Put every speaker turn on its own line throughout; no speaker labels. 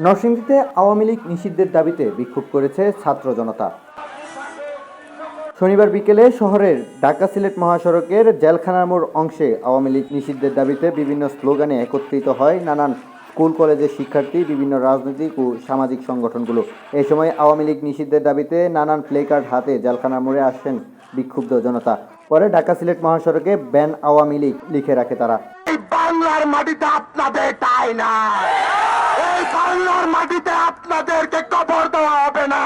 নরসিংদীতে আওয়ামী লীগ নিষিদ্ধের দাবিতে বিক্ষোভ করেছে ছাত্র জনতা। শনিবার বিকেলে শহরের ঢাকা-সিলেট মহাসড়কের জেলখানার মোড় অংশে আওয়ামী লীগ নিষিদ্ধের দাবিতে বিভিন্ন স্লোগানে একত্রিত হয় নানান স্কুল কলেজের শিক্ষার্থী, বিভিন্ন রাজনৈতিক ও সামাজিক সংগঠনগুলো। এই সময় আওয়ামী লীগ নিষিদ্ধের দাবিতে নানান প্লেকার্ড হাতে জেলখানার মোড়ে আসেন বিক্ষুব্ধ জনতা। পরে ঢাকা-সিলেট মহাসড়কে ব্যান আওয়ামী লীগ লিখে রাখে তারা।
বাংলার মাটিতে আপনাদের ঠাঁই না, এই বাংলার মাটিতে আপনাদেরকে কবর দেওয়া হবে না,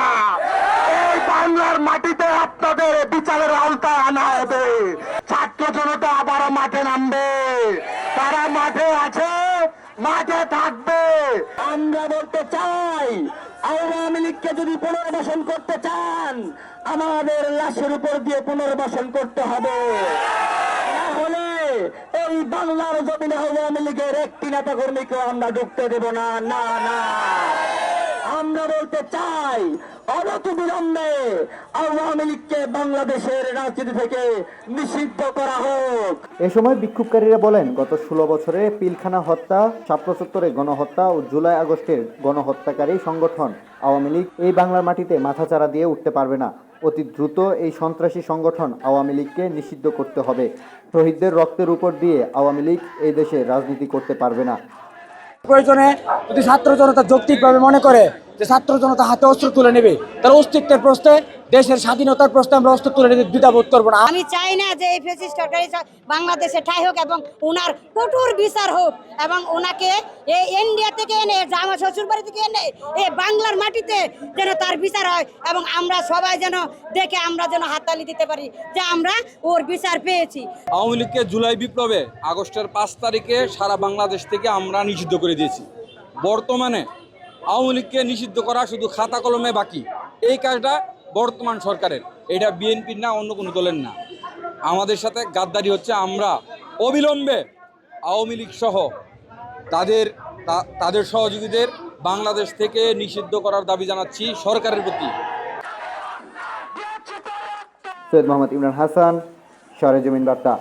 এই বাংলার মাটিতে আপনাদের বিচারের আওতায় আনা হবে। ছাত্র জনতা আবারও মাঠে নামবে, তারা মাঠে আছে, মাঠে থাকবে। আমরা বলতে চাই, আওয়ামী লীগকে যদি পুনর্বাসন করতে চান, আমাদের লাশের উপর দিয়ে পুনর্বাসন করতে হবে, না হলে এই বাংলার জমিনে আওয়ামী লীগের একটি নেতা কর্মীকেও আমরা ঢুকতে দেব না। না না, আমরা বলতে চাই অনতিবিলম্বে আওয়ামী লীগকে বাংলাদেশের রাজনীতি থেকে নিষিদ্ধ করা হোক।
এ সময় বিক্ষোভকারীরা বলেন, গত 16 বছরে পিলখানা হত্যা, ছাত্র চত্বরে গণহত্যা ও জুলাই আগস্টের গণহত্যাকারী সংগঠন আওয়ামী লীগ এই বাংলার মাটিতে মাথাচাড়া দিয়ে উঠতে পারবে না। অতি দ্রুত এই সন্ত্রাসী সংগঠন আওয়ামী লীগকে নিষিদ্ধ করতে হবে। শহীদদের রক্তের উপর দিয়ে আওয়ামী লীগ এই দেশে রাজনীতি করতে পারবে না।
প্রয়োজনে যদি ছাত্র জনতা যৌক্তিকভাবে মনে করে যে ছাত্র জনতা হাতে অস্ত্র তুলে নেবে, তার অস্তিত্বের প্রশ্নে, দেশের স্বাধীনতার প্রশ্নে আমরা অস্ত্র তুলে নিতে দ্বিধাবোধ করবো না।
আমি চাই না যে এই ফ্যাসিস্ট সরকারি বাংলাদেশে ঠাঁই হোক এবং ওনার কঠোর বিচার হোক, এবং ওনাকে এই ইন্ডিয়া থেকে এনে, আমার শ্বশুর বাড়ি থেকে এনে এই বাংলার মাটিতে যেন তার বিচার হয়, এবং আমরা সবাই যেন দেখে আমরা যেন হাততালি দিতে পারি যে আমরা ওর বিচার পেয়েছি।
আওয়ামী লীগকে জুলাই বিপ্লবে আগস্টের 5 তারিখে সারা বাংলাদেশ থেকে আমরা নিষিদ্ধ করে দিয়েছি। বর্তমানে আওয়ামী লীগকে নিষিদ্ধ করা শুধু খাতা কলমে বাকি। এই কাজটা বর্তমান সরকারের, এটা বিএনপির না, অন্য কোনো দলের না। আমাদের সাথে গাদ্দারি হচ্ছে। আমরা অবিলম্বে আওয়ামী লীগ সহ তাদের সহযোগীদের বাংলাদেশ থেকে নিষিদ্ধ করার দাবি জানাচ্ছি সরকারের প্রতি।
সৈয়দ মোহাম্মদ ইমরান হাসান, সরেজমিন বার্তা।